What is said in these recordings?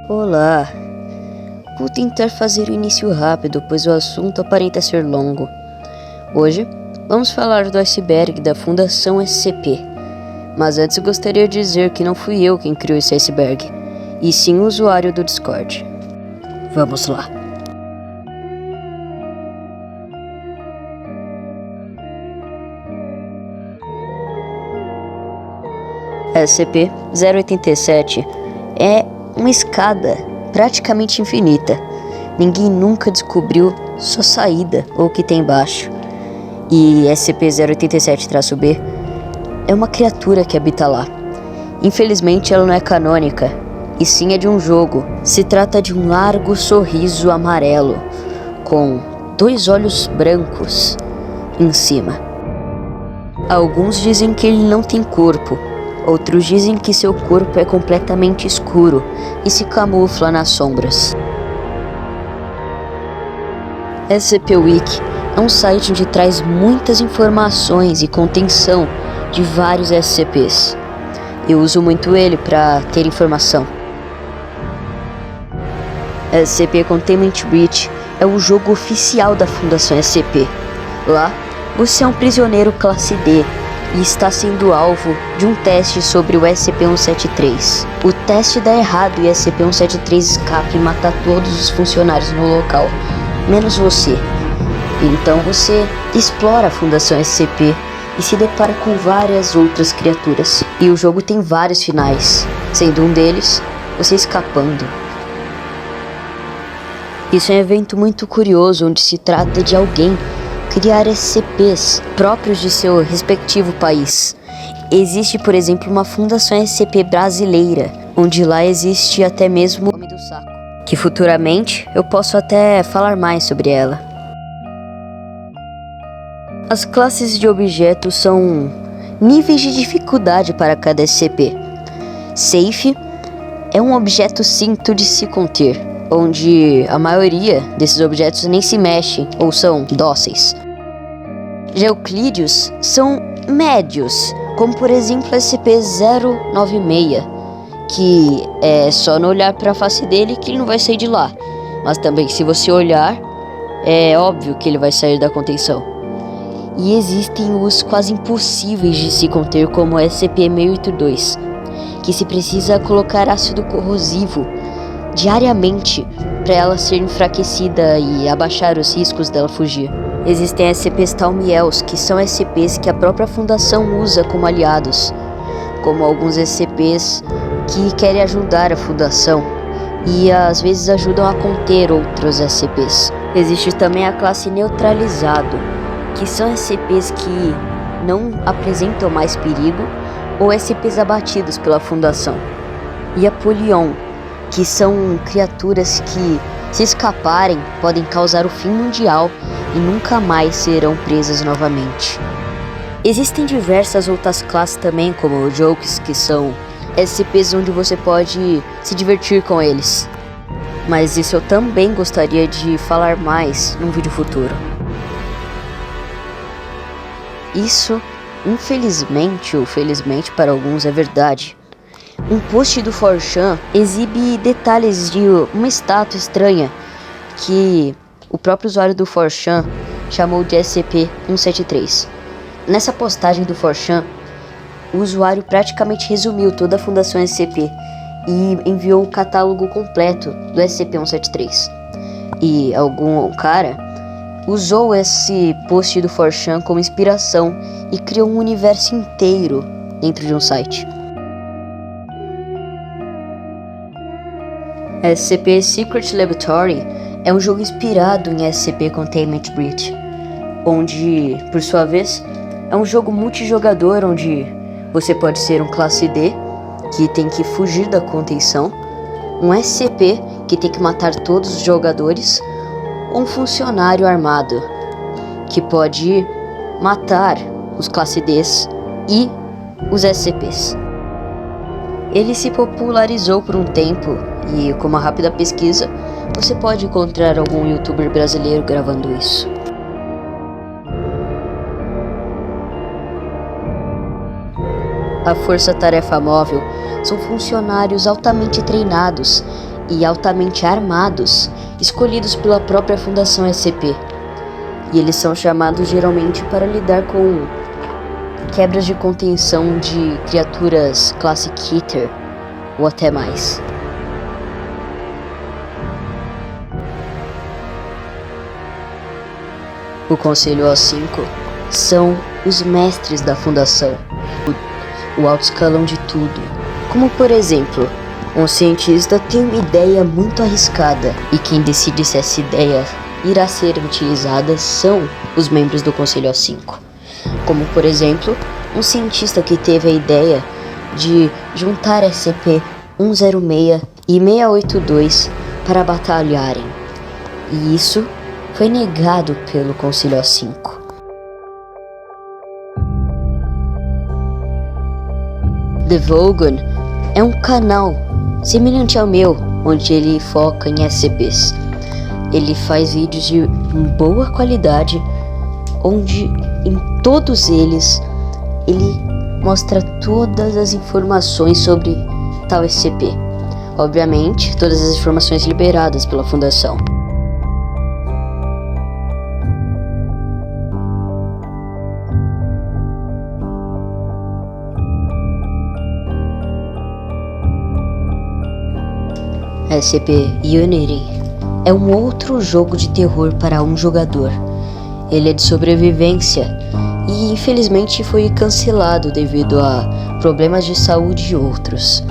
Olá, vou tentar fazer o início rápido, pois o assunto aparenta ser longo. Hoje, vamos falar do iceberg da Fundação SCP. Mas antes gostaria de dizer que não fui eu quem criou esse iceberg, e sim o usuário do Discord. Vamos lá. SCP-087 é uma escada praticamente infinita. Ninguém nunca descobriu sua saída ou o que tem embaixo. E SCP-087-B é uma criatura que habita lá. Infelizmente ela não é canônica, e sim é de um jogo. Se trata de um largo sorriso amarelo, com 2 olhos brancos em cima. Alguns dizem que ele não tem corpo. Outros dizem que seu corpo é completamente escuro e se camufla nas sombras. SCP Wiki é um site onde traz muitas informações e contenção de vários SCPs. Eu uso muito ele para ter informação. SCP Containment Breach é o jogo oficial da Fundação SCP. Lá, você é um prisioneiro classe D e está sendo alvo de um teste sobre o SCP-173. O teste dá errado e SCP-173 escapa e mata todos os funcionários no local, menos você. Então você explora a Fundação SCP e se depara com várias outras criaturas. E o jogo tem vários finais, sendo um deles você escapando. Isso é um evento muito curioso, onde se trata de alguém criar SCPs próprios de seu respectivo país. Existe, por exemplo, uma Fundação SCP brasileira, onde lá existe até mesmo o Homem do Saco, que futuramente eu posso até falar mais sobre ela. As classes de objetos são níveis de dificuldade para cada SCP. Safe é um objeto simples de se conter, onde a maioria desses objetos nem se mexem ou são dóceis. Já Euclídeos são médios, como por exemplo SCP-096, que é só não olhar para a face dele que ele não vai sair de lá, mas também se você olhar, é óbvio que ele vai sair da contenção. E existem os quase impossíveis de se conter, como o SCP-682, que se precisa colocar ácido corrosivo diariamente para ela ser enfraquecida e abaixar os riscos dela fugir. Existem SCPs Talmiels, que são SCPs que a própria Fundação usa como aliados, como alguns SCPs que querem ajudar a Fundação e às vezes ajudam a conter outros SCPs. Existe também a classe Neutralizado, que são SCPs que não apresentam mais perigo ou SCPs abatidos pela Fundação. E a Polion, que são criaturas que, se escaparem, podem causar o fim mundial e nunca mais serão presas novamente. Existem diversas outras classes também, como Jokes, que são SCPs onde você pode se divertir com eles. Mas isso eu também gostaria de falar mais num vídeo futuro. Isso, infelizmente ou felizmente para alguns, é verdade. Um post do 4chan exibe detalhes de uma estátua estranha que o próprio usuário do 4chan chamou de SCP-173. Nessa postagem do 4chan, o usuário praticamente resumiu toda a Fundação SCP e enviou o catálogo completo do SCP-173. E algum cara usou esse post do 4chan como inspiração e criou um universo inteiro dentro de um site. SCP Secret Laboratory é um jogo inspirado em SCP Containment Breach, onde, por sua vez, é um jogo multijogador onde você pode ser um classe D, que tem que fugir da contenção, um SCP, que tem que matar todos os jogadores, ou um funcionário armado, que pode matar os classe Ds e os SCPs. Ele se popularizou por um tempo e, com uma rápida pesquisa, você pode encontrar algum youtuber brasileiro gravando isso. A Força Tarefa Móvel são funcionários altamente treinados e altamente armados, escolhidos pela própria Fundação SCP. E eles são chamados geralmente para lidar com quebras de contenção de criaturas classe Keter ou até mais. O Conselho O5 são os mestres da Fundação, o alto escalão de tudo. Como por exemplo, um cientista tem uma ideia muito arriscada e quem decide se essa ideia irá ser utilizada são os membros do Conselho O5. Como por exemplo, um cientista que teve a ideia de juntar SCP-106 e 682 para batalharem, e isso foi negado pelo Conselho O5. The Vogon é um canal semelhante ao meu, onde ele foca em SCPs. Ele faz vídeos de boa qualidade, onde em todos eles ele mostra todas as informações sobre tal SCP. Obviamente, todas as informações liberadas pela Fundação. SCP-Unity é um outro jogo de terror para um jogador. Ele é de sobrevivência e infelizmente foi cancelado devido a problemas de saúde e outros.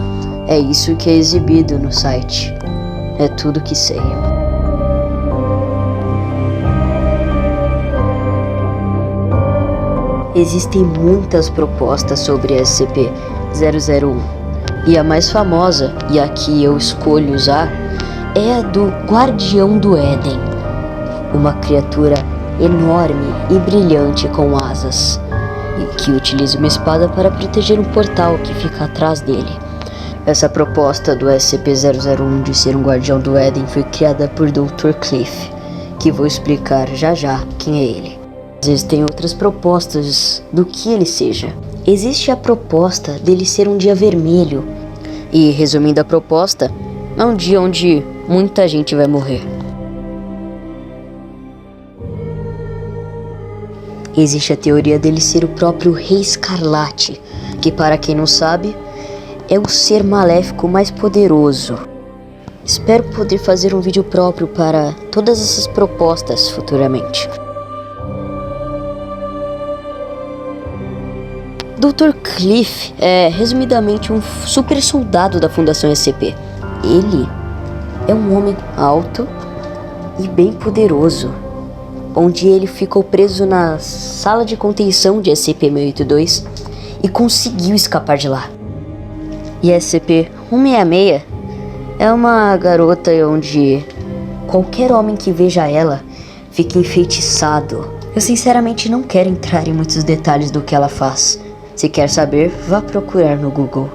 É isso que é exibido no site. É tudo que sei. Existem muitas propostas sobre SCP-001. E a mais famosa, e a que eu escolho usar, é a do Guardião do Éden. Uma criatura enorme e brilhante com asas, e que utiliza uma espada para proteger um portal que fica atrás dele. Essa proposta do SCP-001 de ser um Guardião do Éden foi criada por Dr. Cliff, que vou explicar já já quem é ele. Existem outras propostas do que ele seja. Existe a proposta dele ser um dia vermelho. E, resumindo a proposta, é um dia onde muita gente vai morrer. Existe a teoria dele ser o próprio Rei Escarlate, que, para quem não sabe, é o ser maléfico mais poderoso. Espero poder fazer um vídeo próprio para todas essas propostas futuramente. Dr. Cliff é, resumidamente, um super soldado da Fundação SCP. Ele é um homem alto e bem poderoso, onde ele ficou preso na sala de contenção de SCP-682 e conseguiu escapar de lá. E SCP-166 é uma garota onde qualquer homem que veja ela fica enfeitiçado. Eu sinceramente não quero entrar em muitos detalhes do que ela faz. Se quer saber, vá procurar no Google.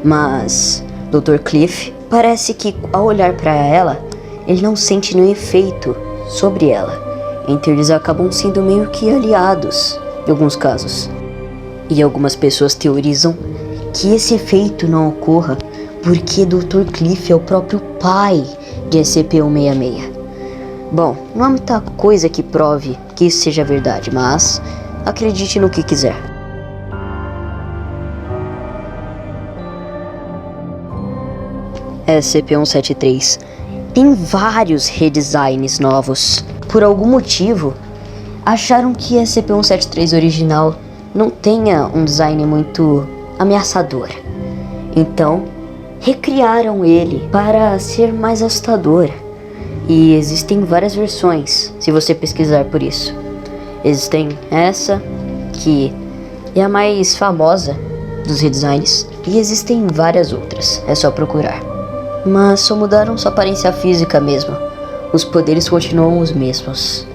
Mas Dr. Cliff parece que ao olhar para ela, ele não sente nenhum efeito sobre ela. Então eles acabam sendo meio que aliados em alguns casos. E algumas pessoas teorizam que esse efeito não ocorra porque Dr. Cliff é o próprio pai de SCP-166. Bom, não há muita coisa que prove que isso seja verdade, mas acredite no que quiser. SCP-173 tem vários redesigns novos. Por algum motivo, acharam que SCP-173 original não tenha um design muito ameaçador. Então, recriaram ele para ser mais assustador. E existem várias versões, se você pesquisar por isso. Existem essa, que é a mais famosa dos redesigns, e existem várias outras, é só procurar. Mas só mudaram sua aparência física mesmo. Os poderes continuam os mesmos.